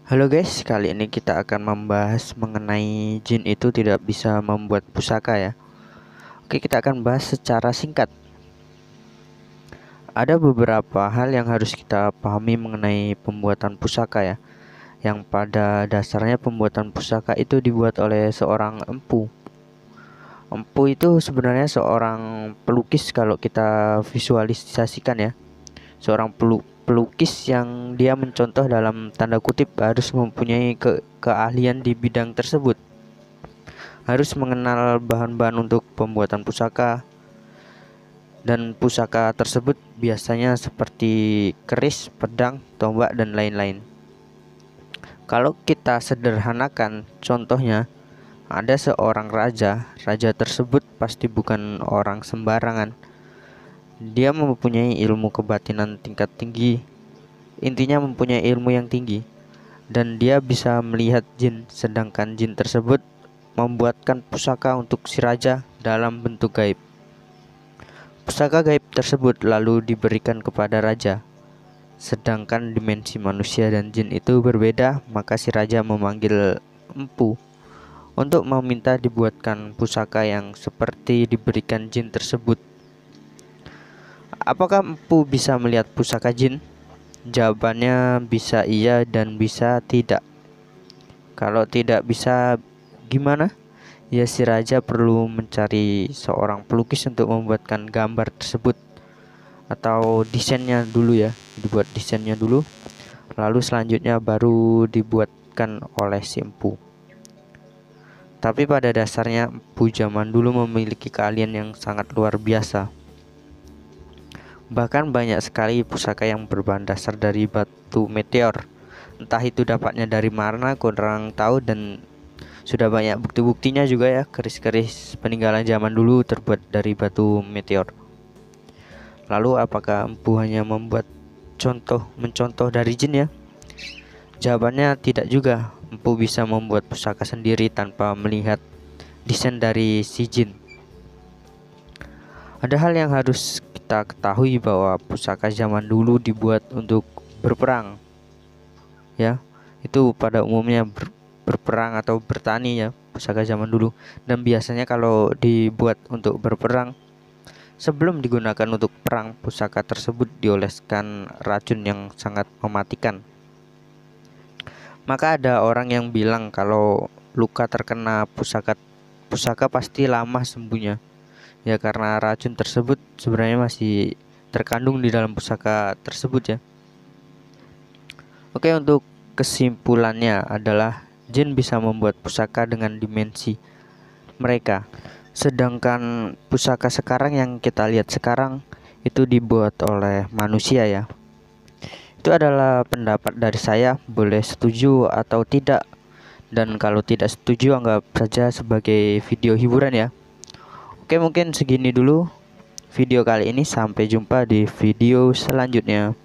Halo guys, kali ini kita akan membahas mengenai jin itu tidak bisa membuat pusaka ya. Oke, kita akan bahas secara singkat. Ada beberapa hal yang harus kita pahami mengenai pembuatan pusaka ya. Yang pada dasarnya pembuatan pusaka itu dibuat oleh seorang empu. Empu itu sebenarnya seorang pelukis kalau kita visualisasikan ya. Seorang pelukis yang dia mencontoh dalam tanda kutip harus mempunyai keahlian di bidang tersebut, harus mengenal bahan-bahan untuk pembuatan pusaka, dan pusaka tersebut biasanya seperti keris, pedang, tombak, dan lain-lain. Kalau kita sederhanakan contohnya, ada seorang raja tersebut pasti bukan orang sembarangan. Dia mempunyai ilmu kebatinan tingkat tinggi, intinya mempunyai ilmu yang tinggi, dan dia bisa melihat jin, sedangkan jin tersebut membuatkan pusaka untuk si raja dalam bentuk gaib. Pusaka gaib tersebut lalu diberikan kepada raja, sedangkan dimensi manusia dan jin itu berbeda, maka si raja memanggil empu untuk meminta dibuatkan pusaka yang seperti diberikan jin tersebut. Apakah empu bisa melihat pusaka jin? Jawabannya bisa iya dan bisa tidak. Kalau tidak bisa gimana? Ya, si raja perlu mencari seorang pelukis untuk membuatkan gambar tersebut atau desainnya dulu ya, dibuat desainnya dulu. Lalu selanjutnya baru dibuatkan oleh si empu. Tapi pada dasarnya empu zaman dulu memiliki keahlian yang sangat luar biasa. Bahkan banyak sekali pusaka yang berbahan dasar dari batu meteor. Entah itu dapatnya dari mana kurang tahu, dan sudah banyak bukti-buktinya juga ya, keris-keris peninggalan zaman dulu terbuat dari batu meteor. Lalu apakah empu hanya membuat mencontoh dari jin ya? Jawabannya tidak juga. Empu bisa membuat pusaka sendiri tanpa melihat desain dari si jin. Ada hal yang harus kita ketahui bahwa pusaka zaman dulu dibuat untuk berperang. Ya, itu pada umumnya berperang atau bertani ya, pusaka zaman dulu. Dan biasanya kalau dibuat untuk berperang, sebelum digunakan untuk perang, pusaka tersebut dioleskan racun yang sangat mematikan. Maka ada orang yang bilang kalau luka terkena pusaka pasti lama sembuhnya. Ya, karena racun tersebut sebenarnya masih terkandung di dalam pusaka tersebut ya. Oke, untuk kesimpulannya adalah jin bisa membuat pusaka dengan dimensi mereka. Sedangkan pusaka sekarang yang kita lihat sekarang itu dibuat oleh manusia ya. Itu adalah pendapat dari saya, boleh setuju atau tidak. Dan kalau tidak setuju anggap saja sebagai video hiburan ya. Oke, mungkin segini dulu video kali ini, sampai jumpa di video selanjutnya.